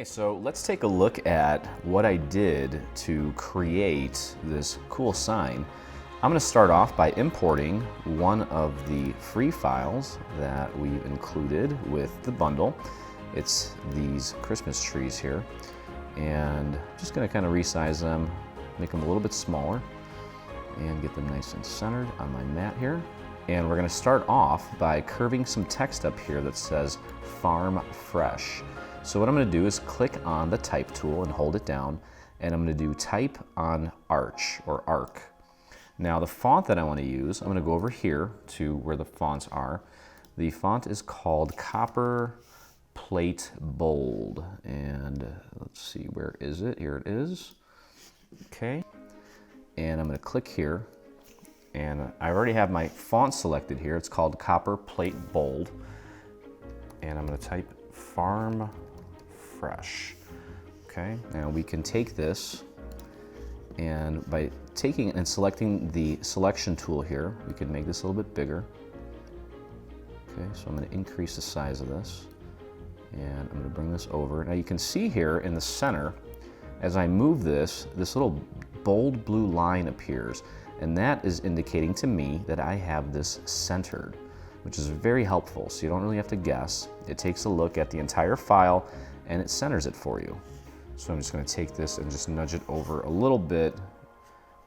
Okay, so let's take a look at what I did to create this cool sign. I'm going to start off by importing one of the free files that we've included with the bundle. It's these Christmas trees here, and I'm just going to kind of resize them, make them a little bit smaller, and get them nice and centered on my mat here. And we're going to start off by curving some text up here that says Farm Fresh. So what I'm going to do is click on the type tool and hold it down, and I'm going to do type on arch or arc. Now the font that I want to use, I'm going to go over here to where the fonts are. The font is called Copper Plate Bold, and let's see, where is it? Here it is. Okay, and I'm going to click here, and I already have my font selected here. It's called Copper Plate Bold, and I'm going to type Farm Fresh. Okay, now we can take this, and by taking it and selecting the selection tool here, we can make this a little bit bigger. Okay, so I'm going to increase the size of this, and I'm going to bring this over. Now you can see here in the center, as I move this, this little bold blue line appears, and that is indicating to me that I have this centered, which is very helpful, so you don't really have to guess. It takes a look at the entire file and it centers it for you. So I'm just going to take this and just nudge it over a little bit,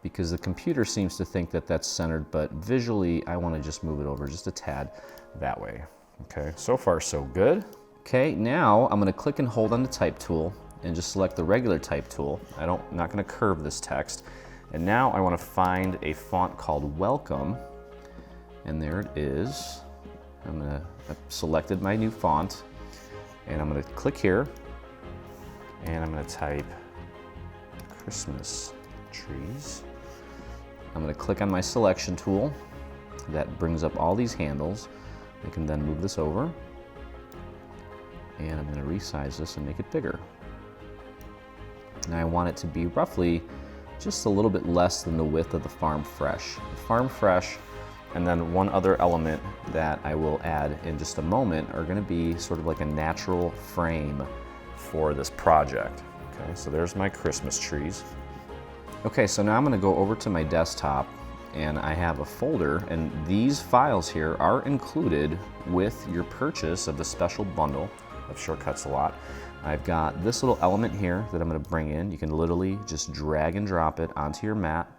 because the computer seems to think that that's centered, but visually I want to just move it over just a tad that way. Okay, so far so good. Okay, now I'm going to click and hold on the type tool and just select the regular type tool. I'm not going to curve this text. And now I want to find a font called Welcome, and there it is. I've selected my new font, and I'm going to click here, and I'm going to type Christmas trees. I'm going to click on my selection tool. That brings up all these handles. I can then move this over, and I'm going to resize this and make it bigger. Now I want it to be roughly just a little bit less than the width of the Farm Fresh. The Farm Fresh, and then one other element that I will add in just a moment are going to be sort of like a natural frame for this project. Okay, so there's my Christmas trees. Okay, so now I'm going to go over to my desktop, and I have a folder, and these files here are included with your purchase of the special bundle of Shortcuts a Lot. I've got this little element here that I'm going to bring in. You can literally just drag and drop it onto your mat.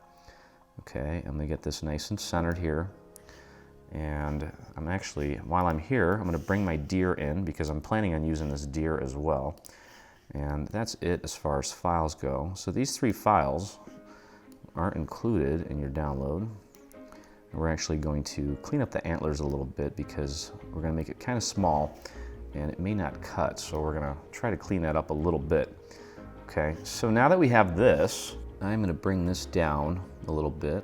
Okay, I'm going to get this nice and centered here. And I'm actually, while I'm here, I'm going to bring my deer in, because I'm planning on using this deer as well. And that's it as far as files go. So these three files are included in your download. And we're actually going to clean up the antlers a little bit, because we're going to make it kind of small and it may not cut, so we're going to try to clean that up a little bit. Okay, so now that we have this, I'm going to bring this down a little bit,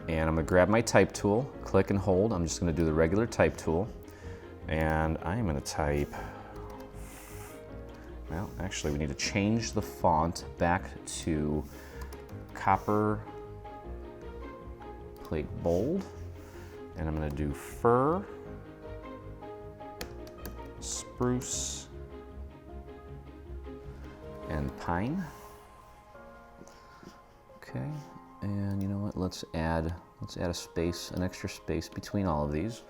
and I'm going to grab my type tool, click and hold. I'm just going to do the regular type tool, and I'm going to type, well, actually we need to change the font back to Copper Plate Bold, and I'm going to do Fir, Spruce, and Pine. Okay, and you know what? Let's add a space, an extra space between all of these.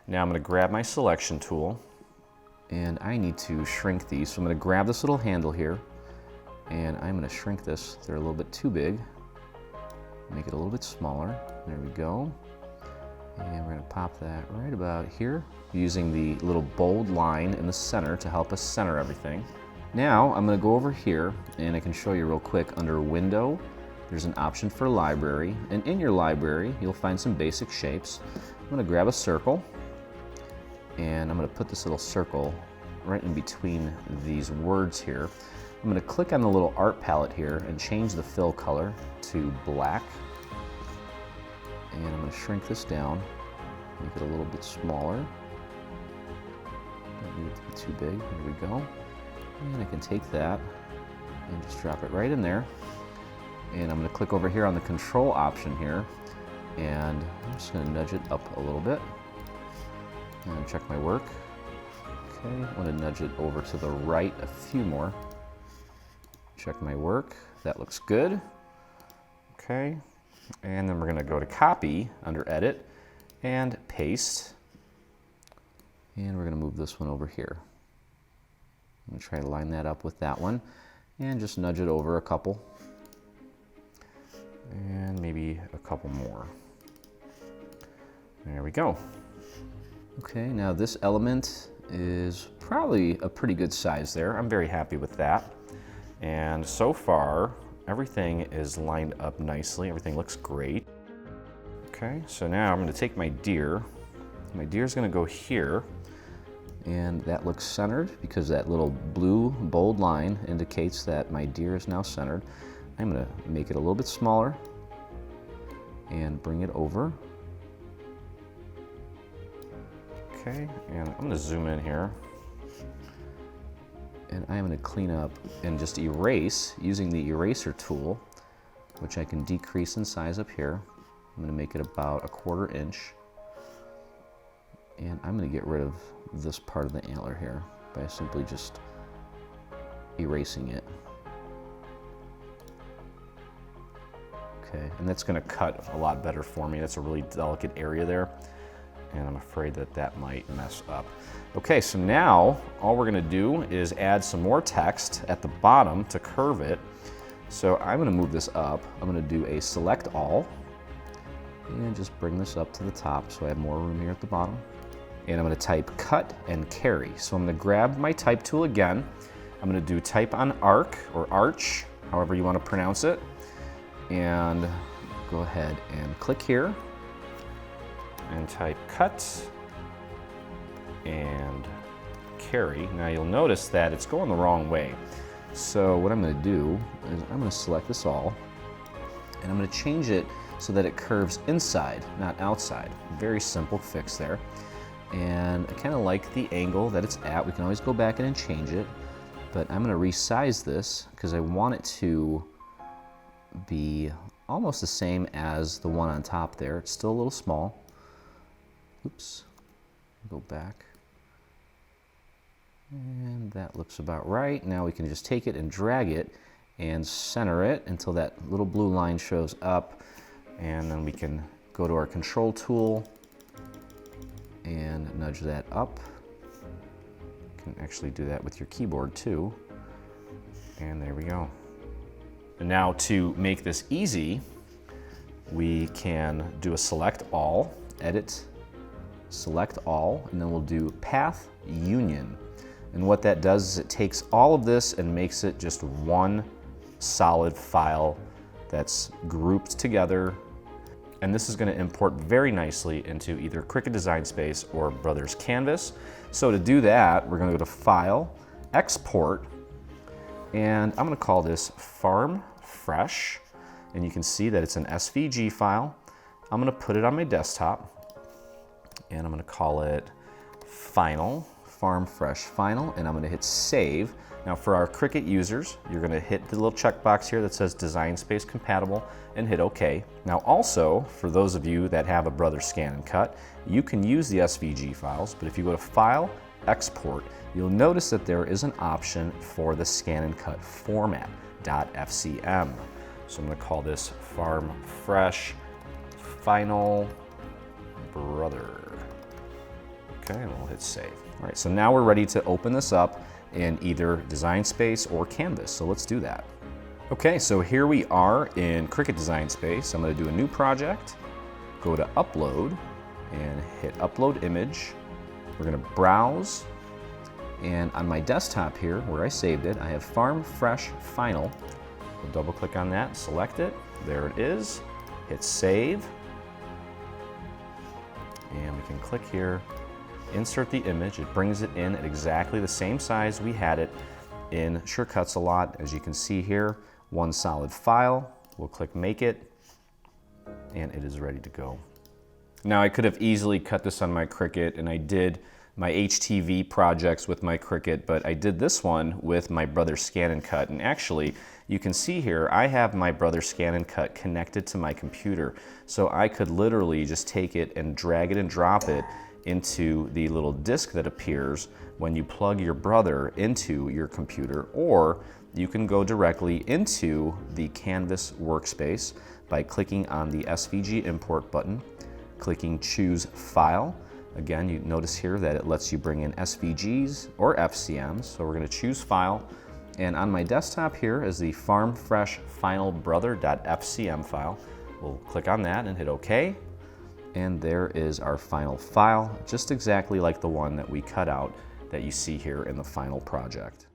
Now I'm going to grab my selection tool, and I need to shrink these. So I'm going to grab this little handle here, and I'm going to shrink this. They're a little bit too big. Make it a little bit smaller. There we go. And we're going to pop that right about here, using the little bold line in the center to help us center everything. Now I'm going to go over here, and I can show you real quick. Under Window, there's an option for Library, and in your library you'll find some basic shapes. I'm going to grab a circle, and I'm going to put this little circle right in between these words here. I'm going to click on the little art palette here and change the fill color to black. And I'm going to shrink this down, make it a little bit smaller. Don't need it to be too big. Here we go. And I can take that and just drop it right in there. And I'm going to click over here on the control option here, and I'm just going to nudge it up a little bit. And check my work. Okay, I want to nudge it over to the right a few more. Check my work. That looks good. Okay, and then we're going to go to copy under edit and paste. And we're going to move this one over here. I'm going to try to line that up with that one and just nudge it over a couple. And maybe a couple more. There we go. Okay, now this element is probably a pretty good size there. I'm very happy with that. And so far, everything is lined up nicely. Everything looks great. Okay, so now I'm going to take my deer. My deer's going to go here. And that looks centered because that little blue bold line indicates that my deer is now centered. I'm going to make it a little bit smaller and bring it over. Okay, and I'm going to zoom in here. And I'm going to clean up and just erase using the eraser tool, which I can decrease in size up here. I'm going to make it about 1/4 inch. And I'm going to get rid of this part of the antler here by simply just erasing it. Okay, and that's going to cut a lot better for me. That's a really delicate area there, and I'm afraid that that might mess up. Okay, so now all we're going to do is add some more text at the bottom to curve it. So I'm going to move this up. I'm going to do a select all and just bring this up to the top so I have more room here at the bottom. And I'm going to type cut and carry. So I'm going to grab my type tool again. I'm going to do type on arc or arch, however you want to pronounce it. And go ahead and click here and type cut and carry. Now you'll notice that it's going the wrong way. So what I'm going to do is I'm going to select this all and I'm going to change it so that it curves inside, not outside. Very simple fix there. And I kind of like the angle that it's at. We can always go back in and change it, but I'm going to resize this because I want it to be almost the same as the one on top there. It's still a little small. Oops, go back. And that looks about right. Now we can just take it and drag it and center it until that little blue line shows up. And then we can go to our control tool and nudge that up. You can actually do that with your keyboard too. And there we go. And now to make this easy, we can do a select all, edit, select all, and then we'll do path union. And what that does is it takes all of this and makes it just one solid file that's grouped together. And this is going to import very nicely into either Cricut Design Space or Brothers Canvas. So to do that, we're going to go to File, Export, and I'm going to call this Farm Fresh. And you can see that it's an SVG file. I'm going to put it on my desktop, and I'm going to call it Final, Farm Fresh Final, and I'm going to hit Save. Now for our Cricut users, you're going to hit the little checkbox here that says Design Space Compatible and hit OK. Now also, for those of you that have a Brothers Scan and Cut, you can use the SVG files, but if you go to File, Export, you'll notice that there is an option for the Scan and Cut format, .fcm. So I'm going to call this Farm Fresh Final Brother. Okay, and we'll hit Save. All right, so now we're ready to open this up in either Design Space or Canvas, so let's do that. Okay, so here we are in Cricut Design Space. I'm going to do a new project, go to Upload, and hit Upload Image. We're going to browse, and on my desktop here, where I saved it, I have Farm Fresh Final. We'll double click on that, select it, there it is, hit Save, and we can click here, insert the image. It brings it in at exactly the same size we had it in Sure Cuts a Lot. As you can see here, one solid file. We'll click Make It, and it is ready to go. Now I could have easily cut this on my Cricut, and I did my HTV projects with my Cricut, but I did this one with my Brothers Scan and Cut. And actually, you can see here, I have my Brothers Scan and Cut connected to my computer. So I could literally just take it and drag it and drop it into the little disk that appears when you plug your brother into your computer, or you can go directly into the Canvas workspace by clicking on the SVG import button, clicking choose file. Again, you notice here that it lets you bring in SVGs or FCMs, so we're going to choose file. And on my desktop here is the farmfreshfinalbrother.fcm file. We'll click on that and hit OK. And there is our final file, just exactly like the one that we cut out that you see here in the final project.